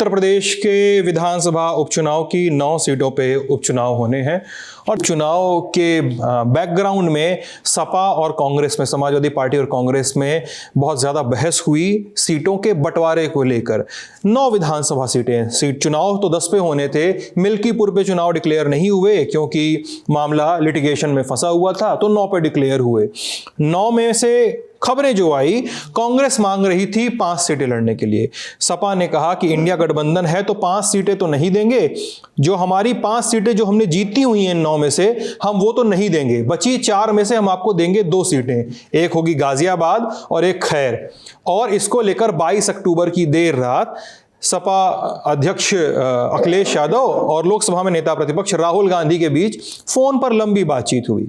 उत्तर प्रदेश के विधानसभा उपचुनाव की 9 सीटों पे उपचुनाव होने हैं और चुनाव के बैकग्राउंड में सपा और कांग्रेस में, समाजवादी पार्टी और कांग्रेस में बहुत ज़्यादा बहस हुई सीटों के बंटवारे को लेकर। 9 विधानसभा सीट चुनाव तो 10 पे होने थे, मिल्कीपुर पे चुनाव डिक्लेयर नहीं हुए क्योंकि मामला लिटिगेशन में फंसा हुआ था, तो 9 पे डिक्लेयर हुए। 9 में से खबरें जो आई, कांग्रेस मांग रही थी 5 सीटें लड़ने के लिए। सपा ने कहा कि इंडिया गठबंधन है तो 5 सीटें तो नहीं देंगे, जो हमारी 5 सीटें जो हमने जीती हुई हैं 9 में से, हम वो तो नहीं देंगे, बची 4 में से हम आपको देंगे 2 सीटें, एक होगी गाजियाबाद और एक खैर। और इसको लेकर 22 अक्टूबर की देर रात सपा अध्यक्ष अखिलेश यादव और लोकसभा में नेता प्रतिपक्ष राहुल गांधी के बीच फोन पर लंबी बातचीत हुई।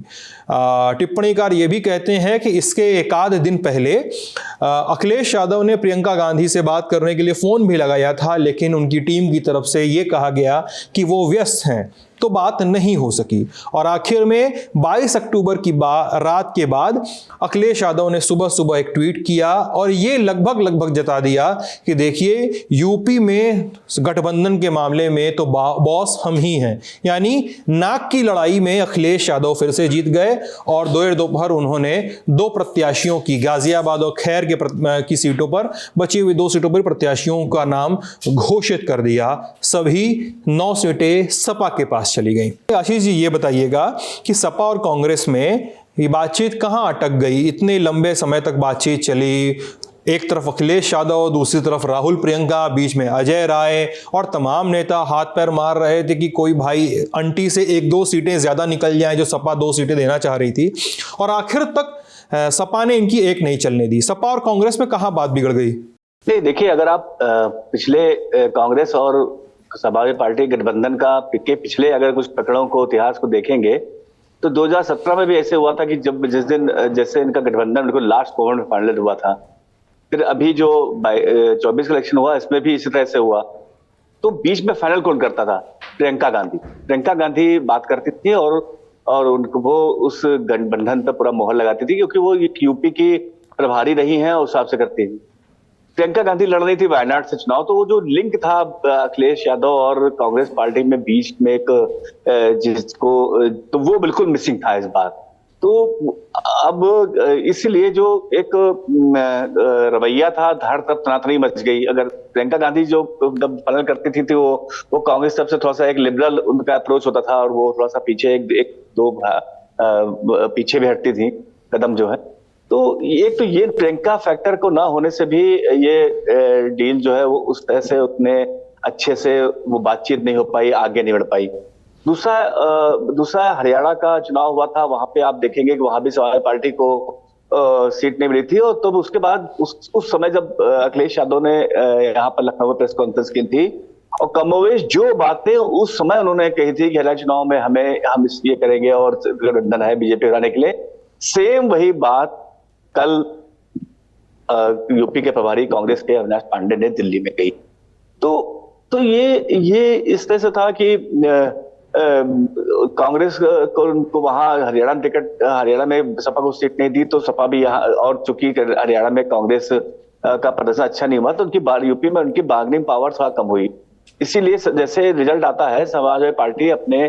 टिप्पणीकार ये भी कहते हैं कि इसके एक आध दिन पहले अखिलेश यादव ने प्रियंका गांधी से बात करने के लिए फोन भी लगाया था, लेकिन उनकी टीम की तरफ से ये कहा गया कि वो व्यस्त हैं, तो बात नहीं हो सकी। और आखिर में 22 अक्टूबर की रात के बाद अखिलेश यादव ने सुबह सुबह एक ट्वीट किया और ये लगभग जता दिया कि देखिए, यूपी में गठबंधन के मामले में तो बॉस हम ही हैं। यानी नाक की लड़ाई में अखिलेश यादव फिर से जीत गए और दोपहर उन्होंने 2 प्रत्याशियों की, गाजियाबाद और खैर की सीटों पर, बची हुई 2 सीटों पर प्रत्याशियों का नाम घोषित कर दिया। सभी 9 सीटें सपा के पास चली गई। आशीष जी, ये बताइएगा कि सपा और कांग्रेस में ये बातचीत कहां अटक गई? इतने लंबे समय तक बातचीत चली, एक तरफ अखिलेश यादव, दूसरी तरफ राहुल प्रियंका, बीच में अजय राय और तमाम नेता हाथ पैर मार रहे थे कि कोई भाई अंटी से 1-2 सीटें ज्यादा निकल जाएं, जो सपा 2 सीटें देना चाह रही थी। और आखिर तक सपा ने इनकी एक नहीं चलने दी। सपा और कांग्रेस में कहां बात बिगड़ गई? नहीं, देखिए, अगर आप पिछले कांग्रेस और समाजवादी पार्टी गठबंधन का पिछले अगर कुछ प्रकरणों को, इतिहास को देखेंगे तो 2017 में भी ऐसे हुआ था कि जिस दिन जैसे इनका गठबंधन बिल्कुल लास्ट मोमेंट में फाइनल हुआ था। फिर अभी जो 24 का इलेक्शन हुआ, इसमें भी इसी तरह से हुआ। तो बीच में फाइनल कौन करता था? प्रियंका गांधी बात करती थी और उनको वो उस गठबंधन पर पूरा मोहर लगाती थी, क्योंकि वो यूपी की प्रभारी रही हैं और उस हिसाब से करती थी। प्रियंका गांधी लड़ रही थी वायनाड से चुनाव, तो वो जो लिंक था अखिलेश यादव और कांग्रेस पार्टी में बीच में एक तो वो बिल्कुल मिसिंग था इस बार। तो अब इसीलिए जो एक रवैया था, धड़ तब तनातनी मच गई। अगर प्रियंका गांधी जो पालन करती थी वो कांग्रेस तरफ से थोड़ा सा एक लिबरल उनका अप्रोच होता था और वो थोड़ा सा पीछे एक दो पीछे भी हटती थी कदम जो है। तो ये प्रियंका फैक्टर को ना होने से भी ये डील जो है वो उस तरह से उतने अच्छे से वो बातचीत नहीं हो पाई, आगे नहीं बढ़ पाई। दूसरा हरियाणा का चुनाव हुआ था, वहां पे आप देखेंगे कि वहां भी समाजवादी पार्टी को सीट नहीं मिली थी। और तो उसके बाद उस समय जब अखिलेश यादव ने यहाँ पर लखनऊ में प्रेस कॉन्फ्रेंस की थी और कमोवेश जो बातें उस समय उन्होंने कही थी कि हरियाणा चुनाव में हम ये करेंगे और गठबंधन है बीजेपी हराने के लिए, सेम वही बात कल यूपी के प्रभारी कांग्रेस के अविनाश पांडे ने दिल्ली में कही। तो ये इस तरह से था कि कांग्रेस को वहां हरियाणा में सपा को सीट नहीं दी, तो सपा भी यहाँ, और चूंकि हरियाणा में कांग्रेस का प्रदर्शन अच्छा नहीं हुआ तो उनकी यूपी में उनकी बार्गेनिंग पावर थोड़ा कम हुई। इसीलिए जैसे रिजल्ट आता है, समाजवादी पार्टी अपने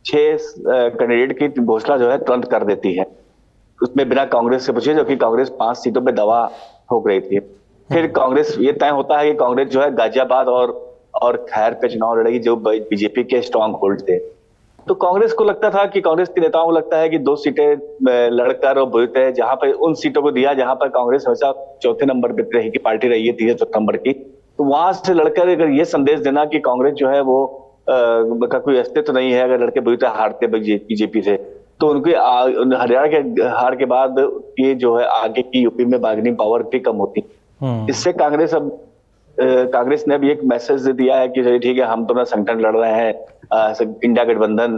6 कैंडिडेट की घोषणा जो है तुरंत कर देती है, उसमें बिना कांग्रेस से पूछे, जबकि कांग्रेस 5 सीटों पे दवा ठोक रही थी। फिर कांग्रेस, ये तय होता है कि कांग्रेस जो है गाजियाबाद और खैर पे चुनाव लड़ेगी, जो बीजेपी के स्ट्रॉन्ग होल्ड थे। तो कांग्रेस को लगता था कि कांग्रेस के नेताओं को लगता है कि 2 सीटें लड़कर और बुरी है, जहां पर उन सीटों को दिया जहां पर कांग्रेस हमेशा 4थे नंबर पे रही की पार्टी रही है, 3-4 नंबर की। तो वहां से लड़कर अगर ये संदेश देना कि कांग्रेस जो है वो का कोई अस्तित्व नहीं है, अगर लड़के बुरी तरह हारते बीजेपी से, तो उनके हरियाणा के हार के बाद ये जो है आगे की यूपी में बार्गेनिंग पावर भी कम होती। इससे कांग्रेस ने भी एक मैसेज दिया है कि चलिए ठीक है, हम तो ना संगठन लड़ रहे हैं, इंडिया गठबंधन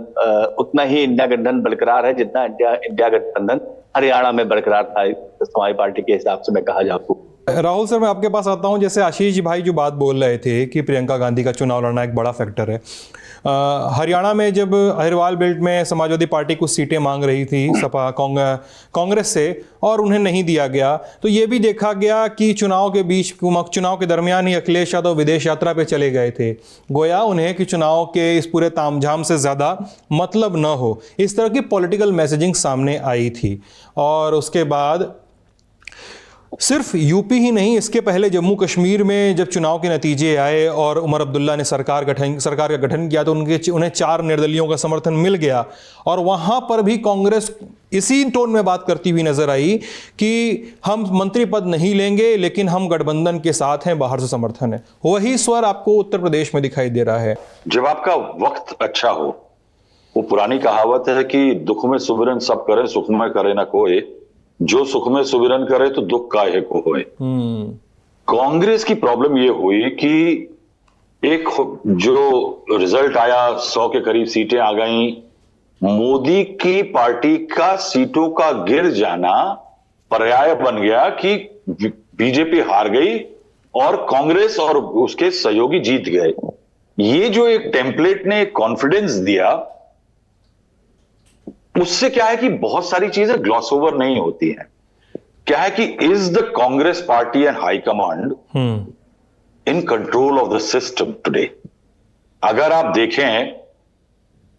उतना ही इंडिया गठबंधन बरकरार है जितना इंडिया गठबंधन हरियाणा में बरकरार था समाजवादी पार्टी के हिसाब से मैं कहा जाऊँ। राहुल सर, मैं आपके पास आता हूं। जैसे आशीष भाई जो बात बोल रहे थे कि प्रियंका गांधी का चुनाव लड़ना एक बड़ा फैक्टर है। हरियाणा में जब अहिरवाल बेल्ट में समाजवादी पार्टी कुछ सीटें मांग रही थी सपा कांग्रेस से और उन्हें नहीं दिया गया, तो ये भी देखा गया कि चुनाव के दरमियान ही अखिलेश यादव विदेश यात्रा पे चले गए थे। गोया उन्हें कि चुनाव के इस पूरे तामझाम से ज़्यादा मतलब न हो, इस तरह की पॉलिटिकल मैसेजिंग सामने आई थी। और उसके बाद सिर्फ यूपी ही नहीं, इसके पहले जम्मू कश्मीर में जब चुनाव के नतीजे आए और उमर अब्दुल्ला ने सरकार का गठन किया तो उन्हें 4 निर्दलियों का समर्थन मिल गया। और वहां पर भी कांग्रेस इसी टोन में बात करती हुई नजर आई कि हम मंत्री पद नहीं लेंगे, लेकिन हम गठबंधन के साथ हैं, बाहर से समर्थन है। वही स्वर आपको उत्तर प्रदेश में दिखाई दे रहा है। जब आपका वक्त अच्छा हो, वो पुरानी कहावत है कि दुख में सुमिरन सब करे, सुख में करे ना कोई, जो सुख में सुमिरन करे तो दुख काहे को होए। कांग्रेस की प्रॉब्लम ये हुई कि एक जो रिजल्ट आया 100 के करीब सीटें आ गई, मोदी की पार्टी का सीटों का गिर जाना पर्याय बन गया कि बीजेपी हार गई और कांग्रेस और उसके सहयोगी जीत गए। ये जो एक टेम्पलेट ने कॉन्फिडेंस दिया, उससे क्या है कि बहुत सारी चीजें ग्लॉस ओवर नहीं होती हैं। क्या है कि is the Congress party and high command in control of the system today? अगर आप देखें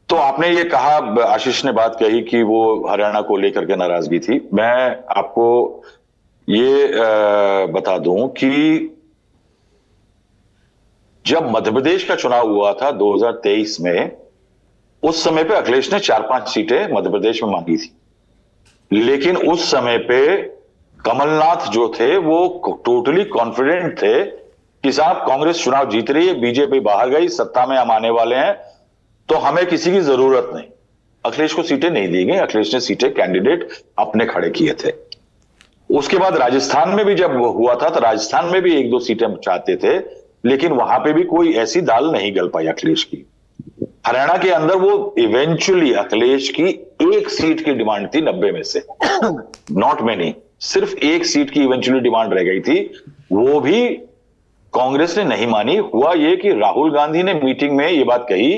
तो आपने ये कहा, आशीष ने बात कही कि वो हरियाणा को लेकर के नाराजगी थी। मैं आपको ये बता दूं कि जब मध्य प्रदेश का चुनाव हुआ था 2023 में, उस समय पे अखिलेश ने 4-5 सीटें मध्य प्रदेश में मांगी थी, लेकिन उस समय पे कमलनाथ जो थे वो टोटली कॉन्फिडेंट थे कि साहब कांग्रेस चुनाव जीत रही है, बीजेपी बाहर गई, सत्ता में हम आने वाले हैं, तो हमें किसी की जरूरत नहीं। अखिलेश को सीटें नहीं दी गई, अखिलेश ने सीटें कैंडिडेट अपने खड़े किए थे। उसके बाद राजस्थान में भी जब हुआ था तो राजस्थान में भी 1-2 सीटें चाहते थे, लेकिन वहां पे भी कोई ऐसी दाल नहीं गल पाई अखिलेश की। हरियाणा के अंदर वो इवेंचुअली अखिलेश की 1 सीट की डिमांड थी 90 में से, नॉट मेनी, सिर्फ 1 सीट की इवेंचुअली डिमांड रह गई थी, वो भी कांग्रेस ने नहीं मानी। हुआ ये कि राहुल गांधी ने मीटिंग में ये बात कही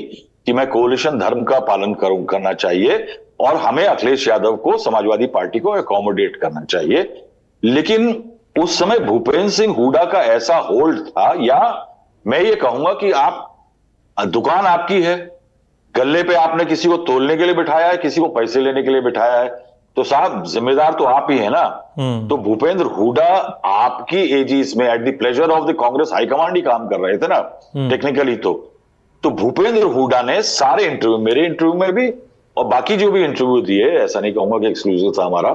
कि मैं कोलिशन धर्म का पालन करना चाहिए और हमें अखिलेश यादव को, समाजवादी पार्टी को अकोमोडेट करना चाहिए। लेकिन उस समय भूपेंद्र सिंह हुड्डा का ऐसा होल्ड था, या मैं ये कहूंगा कि आप दुकान आपकी है, गल्ले पे आपने किसी को तोलने के लिए बिठाया है, किसी को पैसे लेने के लिए बिठाया है, तो साहब जिम्मेदार तो आप ही है ना। तो भूपेंद्र हुड्डा आपकी एजीज में at the pleasure of the Congress high command ही काम कर रहे थे ना टेक्निकली। तो भूपेंद्र हुड्डा ने सारे इंटरव्यू, मेरे इंटरव्यू में भी और बाकी जो भी इंटरव्यू दिए, ऐसा नहीं कहूंगा कि एक्सक्लूसिव था हमारा,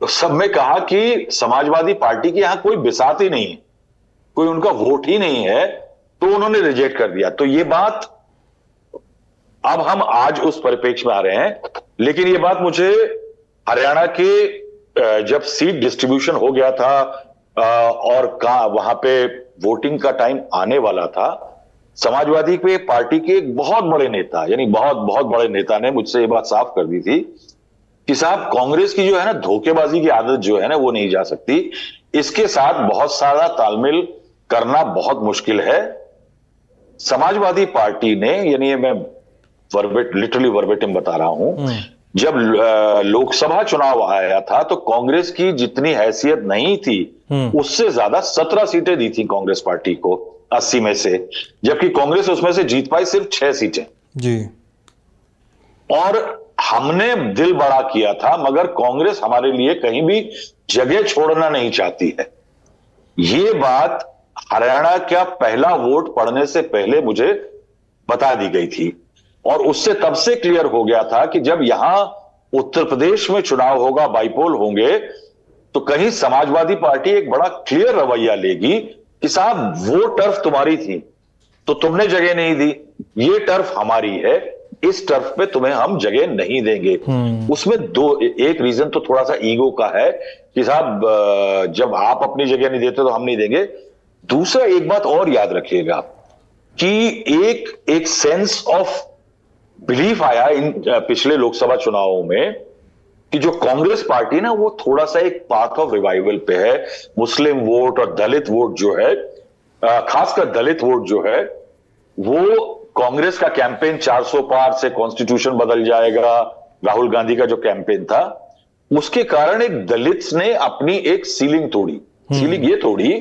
तो सब में कहा कि समाजवादी पार्टी की यहां कोई बिसात ही नहीं है, कोई उनका वोट ही नहीं है, तो उन्होंने रिजेक्ट कर दिया। तो ये बात अब हम आज उस परिप्रेक्ष्य में आ रहे हैं, लेकिन ये बात मुझे हरियाणा के जब सीट डिस्ट्रीब्यूशन हो गया था और वहां पे वोटिंग का टाइम आने वाला था, समाजवादी के पार्टी के एक बहुत बड़े नेता, यानी बहुत बहुत बड़े नेता ने मुझसे ये बात साफ कर दी थी कि साहब कांग्रेस की जो है ना धोखेबाजी की आदत जो है ना वो नहीं जा सकती, इसके साथ बहुत सारा तालमेल करना बहुत मुश्किल है। समाजवादी पार्टी ने, यानी मैं लिटरली वर्बेटिम बता रहा हूं, जब लोकसभा चुनाव आया था तो कांग्रेस की जितनी हैसियत नहीं थी उससे ज्यादा 17 सीटें दी थी कांग्रेस पार्टी को 80 में से, जबकि कांग्रेस उसमें से जीत पाई सिर्फ 6 सीटें जी। और हमने दिल बड़ा किया था, मगर कांग्रेस हमारे लिए कहीं भी जगह छोड़ना नहीं चाहती है। ये बात हरियाणा का पहला वोट पड़ने से पहले मुझे बता दी गई थी, और उससे तब से क्लियर हो गया था कि जब यहां उत्तर प्रदेश में चुनाव होगा, बाइपोल होंगे, तो कहीं समाजवादी पार्टी एक बड़ा क्लियर रवैया लेगी कि साहब वो टर्फ तुम्हारी थी तो तुमने जगह नहीं दी, ये टर्फ हमारी है, इस टर्फ पे तुम्हें हम जगह नहीं देंगे। उसमें एक रीजन तो थोड़ा सा ईगो का है कि साहब जब आप अपनी जगह नहीं देते तो हम नहीं देंगे। दूसरा एक बात और याद रखिएगा कि एक सेंस ऑफ बिलीफ आया इन पिछले लोकसभा चुनावों में कि जो कांग्रेस पार्टी ना वो थोड़ा सा एक पाथ ऑफ रिवाइवल पे है। मुस्लिम वोट और दलित वोट जो है, खासकर दलित वोट जो है, वो कांग्रेस का कैंपेन 400 पार से कॉन्स्टिट्यूशन बदल जाएगा, राहुल गांधी का जो कैंपेन था, उसके कारण एक दलित ने अपनी एक सीलिंग तोड़ी। सीलिंग ये तोड़ी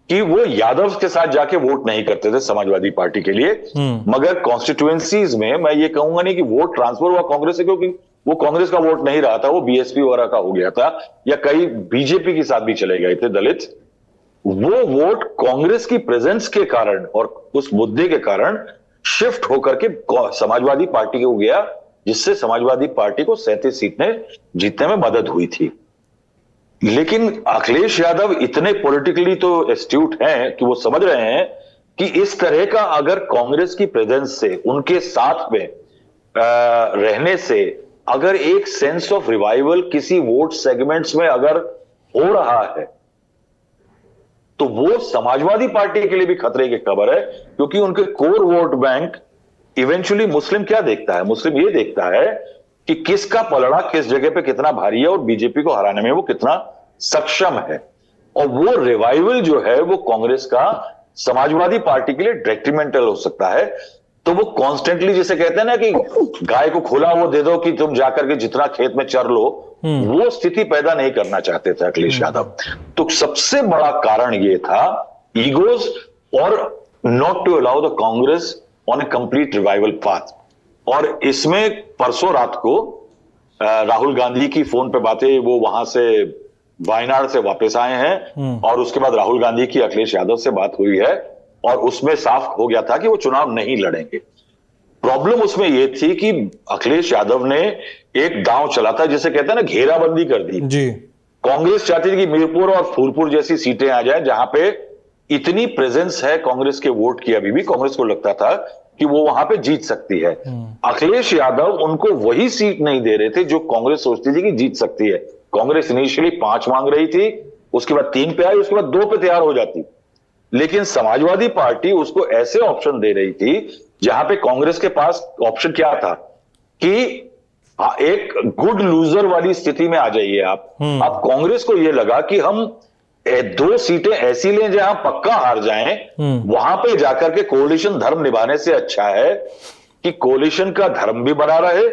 कि वो यादव के साथ जाके वोट नहीं करते थे समाजवादी पार्टी के लिए, मगर कॉन्स्टिट्यूएंसीज में मैं ये कहूंगा नहीं कि वोट ट्रांसफर हुआ कांग्रेस से, क्योंकि वो कांग्रेस का वोट नहीं रहा था, वो बीएसपी वगैरह का हो गया था, या कई बीजेपी के साथ भी चले गए थे दलित। वो वोट कांग्रेस की प्रेजेंस के कारण और उस मुद्दे के कारण शिफ्ट होकर के समाजवादी पार्टी को गया, जिससे समाजवादी पार्टी को 37 सीटें जीतने में मदद हुई थी। लेकिन अखिलेश यादव इतने पॉलिटिकली तो एस्ट्यूट हैं कि वो समझ रहे हैं कि इस तरह का अगर कांग्रेस की प्रेजेंस से, उनके साथ में रहने से अगर एक सेंस ऑफ रिवाइवल किसी वोट सेगमेंट्स में अगर हो रहा है, तो वो समाजवादी पार्टी के लिए भी खतरे की खबर है, क्योंकि उनके कोर वोट बैंक इवेंचुअली मुस्लिम क्या देखता है? मुस्लिम ये देखता है कि किसका पलड़ा किस जगह पे कितना भारी है और बीजेपी को हराने में वो कितना सक्षम है। और वो रिवाइवल जो है वो कांग्रेस का समाजवादी पार्टी के लिए डेट्रीमेंटल हो सकता है। तो वो कॉन्स्टेंटली, जिसे कहते हैं ना कि गाय को खुला वो दे दो कि तुम जाकर के जितना खेत में चर लो, वो स्थिति पैदा नहीं करना चाहते थे अखिलेश यादव। तो सबसे बड़ा कारण ये था ईगोज और not to allow the Congress on a complete revival path. और इसमें परसों रात को राहुल गांधी की फोन पे बातें, वो वहां से वायनाड से वापस आए हैं, और उसके बाद राहुल गांधी की अखिलेश यादव से बात हुई है, और उसमें साफ हो गया था कि वो चुनाव नहीं लड़ेंगे। प्रॉब्लम उसमें यह थी कि अखिलेश यादव ने एक दांव चला था, जिसे कहते हैं ना घेराबंदी कर दी जी। कांग्रेस चाहती थी कि मीरपुर और फूलपुर जैसी सीटें आ जाए, जहां पे इतनी प्रेजेंस है कांग्रेस के वोट की, अभी भी कांग्रेस को लगता था कि वो वहां पे जीत सकती है। अखिलेश यादव उनको वही सीट नहीं दे रहे थे जो कांग्रेस सोचती थी कि जीत सकती है। कांग्रेस इनिशियली 5 मांग रही थी, उसके बाद 3 पे आई, उसके बाद 2 पे तैयार हो जाती, लेकिन समाजवादी पार्टी उसको ऐसे ऑप्शन दे रही थी जहां पे कांग्रेस के पास ऑप्शन क्या था कि एक गुड लूजर वाली स्थिति में आ जाइए आप। अब कांग्रेस को यह लगा कि हम 2 सीटें ऐसी लें जहां पक्का हार जाएं, वहां पे जाकर के कोalition धर्म निभाने से अच्छा है कि कोalition का धर्म भी बना रहे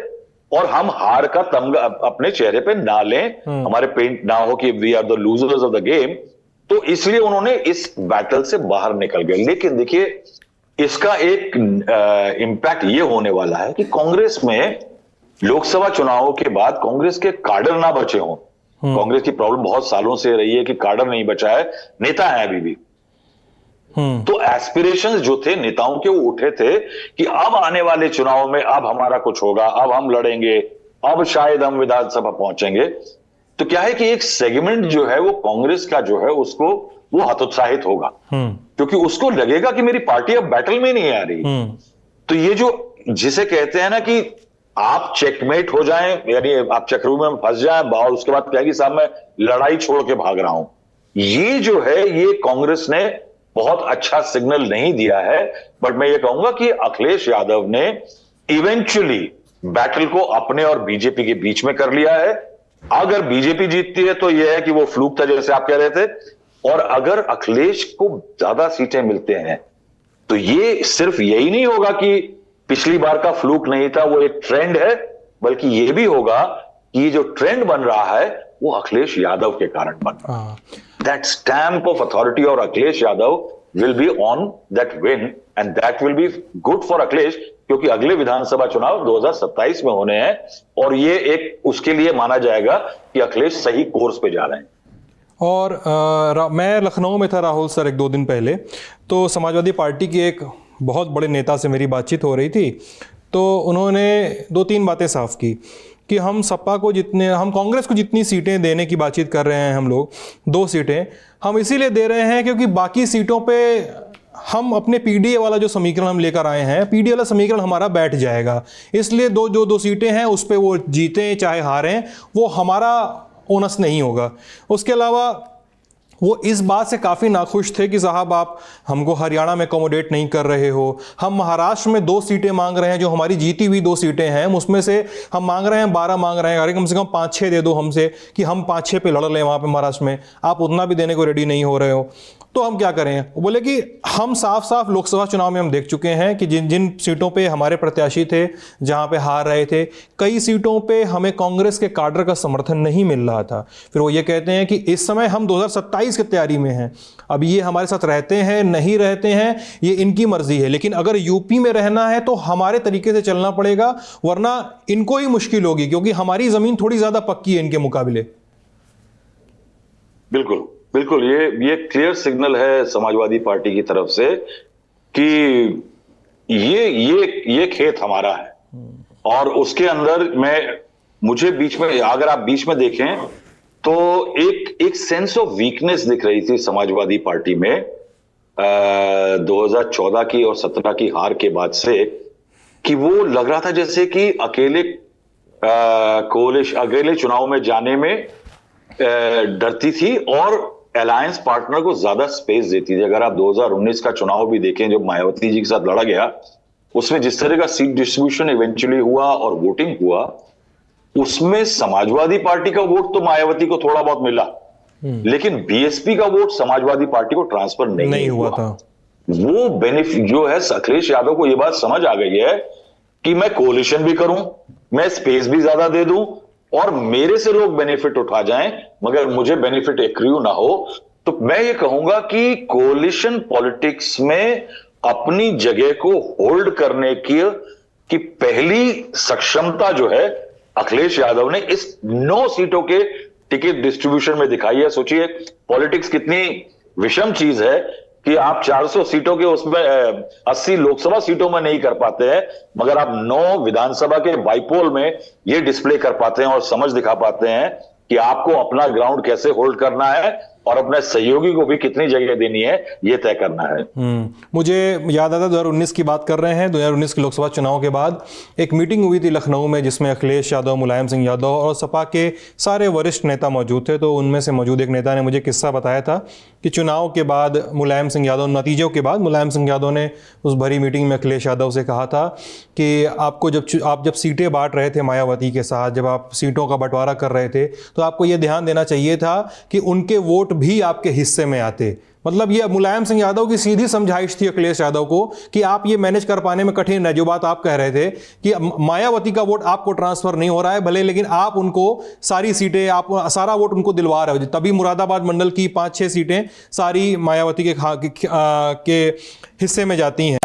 और हम हार का तमगा अपने चेहरे पे ना लें, हमारे पेंट ना हो कि we are the losers of the game. तो इसलिए उन्होंने इस बैटल से बाहर निकल गए। लेकिन देखिए, इसका एक इंपैक्ट ये होने वाला है कि कांग्रेस में लोकसभा चुनावों के बाद कांग्रेस के काडर ना बचे हों। कांग्रेस की प्रॉब्लम बहुत सालों से रही है कि काडर नहीं बचा है, नेता है अभी भी। तो एस्पिरेशंस जो थे नेताओं के, वो उठे थे कि अब आने वाले चुनाव में अब हमारा कुछ होगा, अब हम लड़ेंगे, अब शायद हम विधानसभा पहुंचेंगे। तो क्या है कि एक सेगमेंट जो है वो कांग्रेस का जो है उसको वो हतोत्साहित होगा, क्योंकि उसको लगेगा कि मेरी पार्टी अब बैटल में नहीं आ रही। तो ये जो जिसे कहते हैं ना कि आप चेकमेट हो जाएं, यानी आप चक्रव्यूह में फंस जाएं और उसके बाद कहेगी साहब मैं लड़ाई छोड़ के भाग रहा हूं, ये जो है ये कांग्रेस ने बहुत अच्छा सिग्नल नहीं दिया है। बट मैं ये कहूंगा कि अखिलेश यादव ने इवेंचुअली बैटल को अपने और बीजेपी के बीच में कर लिया है। अगर बीजेपी जीतती है तो यह है कि वो फ्लूक था जैसे आप कह रहे थे, और अगर अखिलेश को ज्यादा सीटें मिलते हैं तो ये सिर्फ यही नहीं होगा कि पिछली बार का फ्लूक नहीं था, वो एक ट्रेंड है, बल्कि ये भी होगा कि ये जो ट्रेंड बन रहा है वो अखिलेश यादव के कारण बन रहा है। दैट स्टैंप ऑफ अथॉरिटी और Akhilesh Yadav will be on that win and that will be good for Akhilesh, क्योंकि अगले विधानसभा चुनाव 2027 में होने हैं और ये एक उसके लिए माना जाएगा कि अखिलेश सही कोर्स पे जा रहे हैं। और मैं लखनऊ में था राहुल सर 1-2 दिन पहले, तो समाजवादी पार्टी की एक बहुत बड़े नेता से मेरी बातचीत हो रही थी, तो उन्होंने 2-3 बातें साफ की कि हम कांग्रेस को जितनी सीटें देने की बातचीत कर रहे हैं हम लोग, 2 सीटें हम इसीलिए दे रहे हैं क्योंकि बाकी सीटों पे हम अपने पीडीए वाला जो समीकरण हम लेकर आए हैं, पीडीए वाला समीकरण हमारा बैठ जाएगा, इसलिए जो 2 सीटें हैं उस पर वो जीतें चाहे हारें, वो हमारा ओनस नहीं होगा। उसके अलावा वो इस बात से काफ़ी नाखुश थे कि साहब आप हमको हरियाणा में अकोमोडेट नहीं कर रहे हो, हम महाराष्ट्र में 2 सीटें मांग रहे हैं, जो हमारी जीती हुई 2 सीटें हैं उसमें से हम मांग रहे हैं 12 मांग रहे हैं, अरे कम से कम 5-6 दे दो हमसे कि हम 5-6 पे लड़ लें वहाँ पे महाराष्ट्र में, आप उतना भी देने को रेडी नहीं हो रहे हो, तो हम क्या करें। वो बोले कि हम साफ साफ लोकसभा चुनाव में हम देख चुके हैं कि जिन जिन सीटों पे हमारे प्रत्याशी थे, जहां पे हार रहे थे, कई सीटों पे हमें कांग्रेस के काडर का समर्थन नहीं मिल रहा था। फिर वो ये कहते हैं कि इस समय हम 2027 की तैयारी में हैं, अब ये हमारे साथ रहते हैं नहीं रहते हैं ये इनकी मर्जी है, लेकिन अगर यूपी में रहना है तो हमारे तरीके से चलना पड़ेगा, वरना इनको ही मुश्किल होगी, क्योंकि हमारी जमीन थोड़ी ज्यादा पक्की है इनके मुकाबले। बिल्कुल बिल्कुल, ये क्लियर सिग्नल है समाजवादी पार्टी की तरफ से कि ये खेत हमारा है, और उसके अंदर मुझे बीच में, अगर आप बीच में देखें तो एक सेंस ऑफ वीकनेस दिख रही थी समाजवादी पार्टी में 2014 की और 17 की हार के बाद से, कि वो लग रहा था जैसे कि अकेले चुनाव में जाने में डरती थी और अलायंस पार्टनर को ज्यादा स्पेस देती थी। अगर आप 2019 का चुनाव भी देखें, जो मायावती जी के साथ लड़ा गया, उसमें जिस तरह का सीट डिस्ट्रीब्यूशन इवेंचुअली हुआ और वोटिंग हुआ, उसमें समाजवादी पार्टी का वोट तो मायावती को थोड़ा बहुत मिला, लेकिन बीएसपी का वोट समाजवादी पार्टी को ट्रांसफर नहीं हुआ था। वो बेनिफिट जो है, अखिलेश यादव को यह बात समझ आ गई है कि मैं कोलिशन भी करूं, मैं स्पेस भी ज्यादा दे दूं और मेरे से लोग बेनिफिट उठा जाएं, मगर मुझे बेनिफिट एक्रू ना हो। तो मैं ये कहूंगा कि कोलिशन पॉलिटिक्स में अपनी जगह को होल्ड करने की पहली सक्षमता जो है अखिलेश यादव ने इस 9 सीटों के टिकट डिस्ट्रीब्यूशन में दिखाई है। सोचिए पॉलिटिक्स कितनी विषम चीज है कि आप 400 सीटों के उसमें 80 लोकसभा सीटों में नहीं कर पाते हैं, मगर आप 9 विधानसभा के बाइपोल में ये डिस्प्ले कर पाते हैं और समझ दिखा पाते हैं कि आपको अपना ग्राउंड कैसे होल्ड करना है और अपने सहयोगी को भी कितनी जगह देनी है, ये तय करना है। मुझे याद आता 2019 की बात कर रहे हैं। 2019 के लोकसभा चुनाव के बाद एक मीटिंग हुई थी लखनऊ में, जिसमें अखिलेश यादव, मुलायम सिंह यादव और सपा के सारे वरिष्ठ नेता मौजूद थे। तो उनमें से मौजूद एक नेता ने मुझे किस्सा बताया था कि चुनाव के बाद मुलायम सिंह यादव, नतीजों के बाद मुलायम सिंह यादव ने उस भरी मीटिंग में अखिलेश यादव से कहा था कि आपको जब सीटें बांट रहे थे मायावती के साथ, जब आप सीटों का बंटवारा कर रहे थे, तो आपको यह ध्यान देना चाहिए था कि उनके वोट भी आपके हिस्से में आते। मतलब ये मुलायम सिंह यादव की सीधी समझाइश थी अखिलेश यादव को कि आप ये मैनेज कर पाने में कठिन है। जो बात आप कह रहे थे कि मायावती का वोट आपको ट्रांसफर नहीं हो रहा है भले, लेकिन आप उनको सारी सीटें, आप सारा वोट उनको दिलवा रहे हो। तभी मुरादाबाद मंडल की 5-6 सीटें सारी मायावती के हिस्से में जाती हैं।